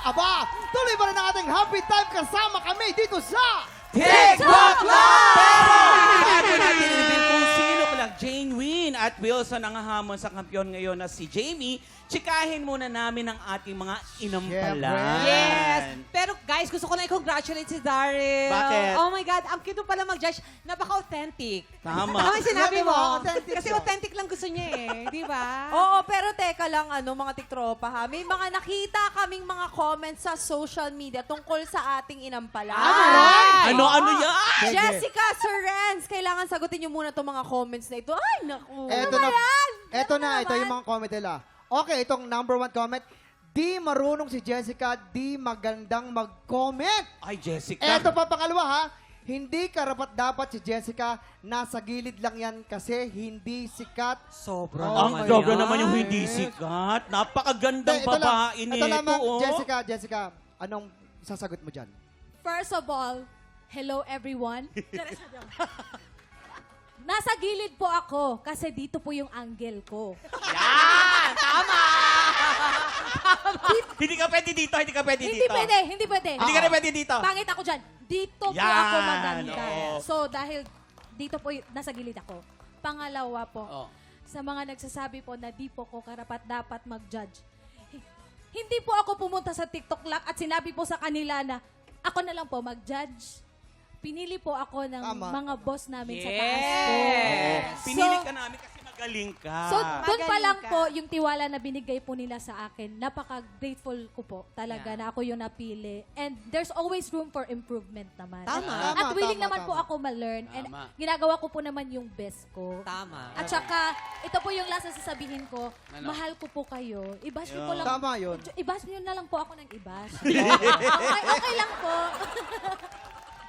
Aba, tuloy pa rin ang ating happy time kasama kami dito sa TikTok Pero bago natin i-reveal kung sino lang Jane Wynn at Wilson ang hahamon sa kampiyon ngayon na si Jamie, tsikahin muna namin ang ating mga inampalan. Yes! Pero guys, gusto ko na i-congratulate si Daryl. Bakit? Oh my God, ang cute mo pala mag-judge. Napaka-authentic. Tama. Tama yung sinabi Sinabi mo. mo, authentic Kasi yun. authentic lang gusto niya eh. Di ba? Oo, pero teka lang, mga tiktropa ha. May mga nakita kaming mga comments sa social media tungkol sa ating inampalan. Ano yan? Sige. Jessica Sorens, kailangan sagutin niyo muna itong mga comments na ito. Ay, naku. Eto Ano na, ba yan? eto Ano na, ito naman? yung mga comment nila. Okay, itong number 1 comment. Di marunong si Jessica, di magandang mag-comment. Ay, Jessica. Eto pa pangalawa ha. Hindi karapat-dapat si Jessica, nasa gilid lang yan kasi hindi sikat. Sobra Oh Ang my sobra God. naman yung hindi sikat. Napakagandang Ito lang, babae ito nito. lamang, Oh. Jessica, anong sasagot mo dyan? First of all, hello everyone. Nasa gilid po ako kasi dito po yung angle ko. Yan! Tama! Hindi ka pwede dito, hindi ka pwede Hindi dito. pwede, hindi pwede. Hindi ka na pwede dito. Pangit ako dyan. Dito po Yan, ako maganda. oo. So dahil dito po nasa gilid ako. Pangalawa po, Oh. sa mga nagsasabi po na di po ko karapat-dapat mag-judge. Hindi po ako pumunta sa TikTok lang at sinabi po sa kanila na ako na lang po mag-judge. Pinili po ako ng Tama. mga boss namin sa Yes. taas po. Pinili So, ka namin kasi magaling ka. So, doon pa Magaling lang ka. po yung tiwala na binigay po nila sa akin. Napaka-grateful ko po talaga na ako yung napili. And there's always room for improvement naman. Tama. At willing Tama, naman po tama. ako ma-learn. And Tama. ginagawa ko po naman yung best ko. Tama. At saka, ito po yung last na sasabihin ko, Ano? mahal ko po kayo. I-bash niyo po Yeah. lang. Tama yun. I-bash niyo na lang po ako ng i-bash. okay lang po.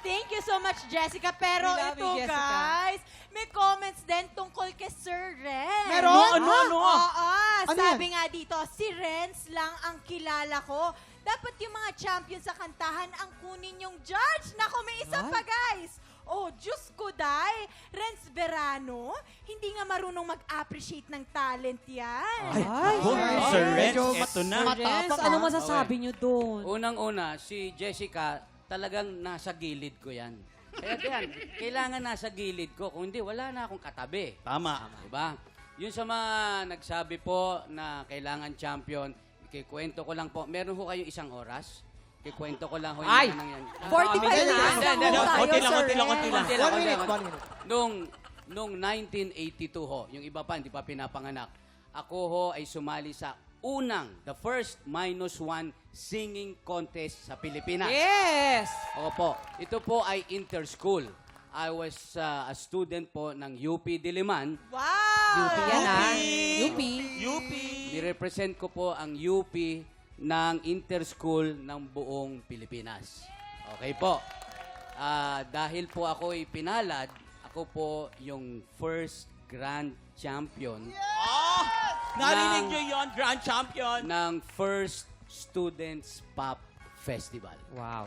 Thank you so much, Jessica. Pero We love ito, you, Jessica. guys, may comments din tungkol kay Sir Renz. Meron? Ano? Oo, Ano sabi nga dito, si Renz lang ang kilala ko. Dapat yung mga champion sa kantahan ang kunin yung judge. Naku, may isa pa, guys. Oh, Diyos ko, day. Renz Verano, hindi nga marunong mag-appreciate ng talent yan. Sir Renz, medyo eto na. matapang, Ano ah. masasabi niyo doon? Unang-una, si Jessica, talagang nasa gilid ko yan. Kaya yan, kailangan nasa gilid ko. Kung hindi, wala na akong katabi. Tama. Diba? Yun sa mga nagsabi po na kailangan champion, ikikwento ko lang po. Meron ho kayong 1 oras? Ikikwento ko lang ho Ay! yung nangyari. 45 minutes lang Hindi, tayo, Konti lang, Sir konti lang, konti Renz. lang. Konti lang, 1 konti minute, lang. 1 minute. Noong 1982 ho, yung iba pa, hindi pa pinapanganak, ako ho ay sumali sa the first -1 singing contest sa Pilipinas. Yes! Opo. Ito po ay inter-school. I was a student po ng UP Diliman. Wow! UP yan ah. UP. UP. Nirepresent ko po ang UP ng inter-school ng buong Pilipinas. Okay po. Dahil po ako ay pinalad, ako po yung first grand champion Oh, narinig niyo yon, Grand Champion. ng first Students Pop Festival. Wow.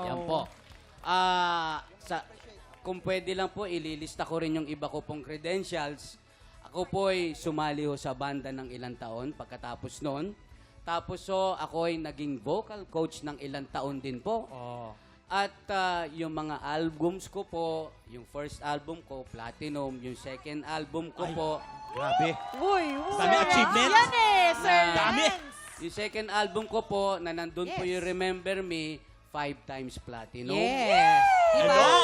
Yan po. Kung pwede lang po, ililista ko rin yung iba ko pong credentials. Ako po ay sumali ho sa banda ng ilang taon pagkatapos noon. Tapos ako ay naging vocal coach ng ilang taon din po. Oh. At yung mga albums ko po, yung first album ko, Platinum. Yung second album ko po, Grabe. Uy, Dami achievements. Yan eh, Sir Dami. Renz. yung second album ko po, na nandun po yung Remember Me, 5 times Platinum. Yes. Diba? Hello.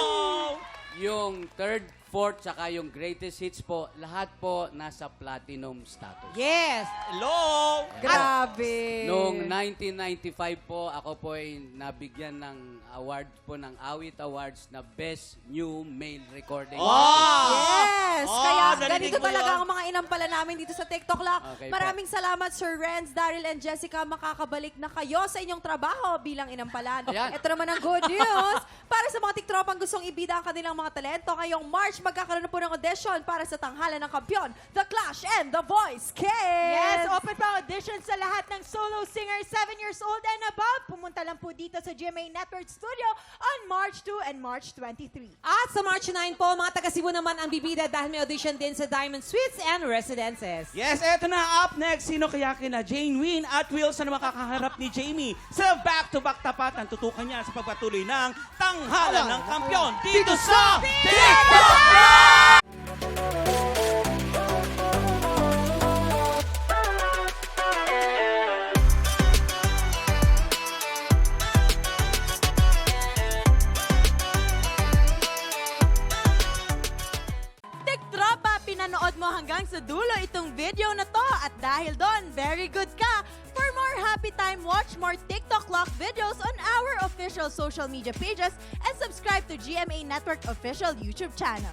Yung third, fourth, saka yung greatest hits po, lahat po nasa platinum status. Yes. Hello. grabe. Noong 1995 po, ako po ay nabigyan ng award po ng Awit Awards na Best New Male Recording. Yes! Oh, Kaya narinig ganito mo talaga yun? ang mga inampala namin dito sa TikTok Lock. Okay po. Maraming salamat, Sir Renz, Daryl, and Jessica. Makakabalik na kayo sa inyong trabaho bilang inampalan. Ayan. Ito naman ang good news. Para sa mga tiktropang gustong ibida ang kanilang mga talento, ngayong March magkakaroon na po ng audition para sa tanghalan ng kampiyon, The Clash and The Voice Kids! Yes, open pa audition sa lahat ng solo singers 7 years old and above. Pumunta lang po dito sa GMA Network Studio on March 2 and March 23. At sa March 9 po, mga taga Cebu naman ang bibida dahil may audition din natin sa Diamond Suites and Residences. Yes, eto na. Up next, sino kaya kina Jane Win at Wilson na makakaharap ni Jamie sa back-to-back tapatan? Tutukan niya sa pagpatuloy ng Tanghalan ng Kampiyon dito sa TikTok! Tiktropa, pinanood mo hanggang sa dulo itong video na to at dahil doon, very good ka. For more happy time, watch more TikTok Lock videos on our official social media pages and subscribe to GMA Network official YouTube channel.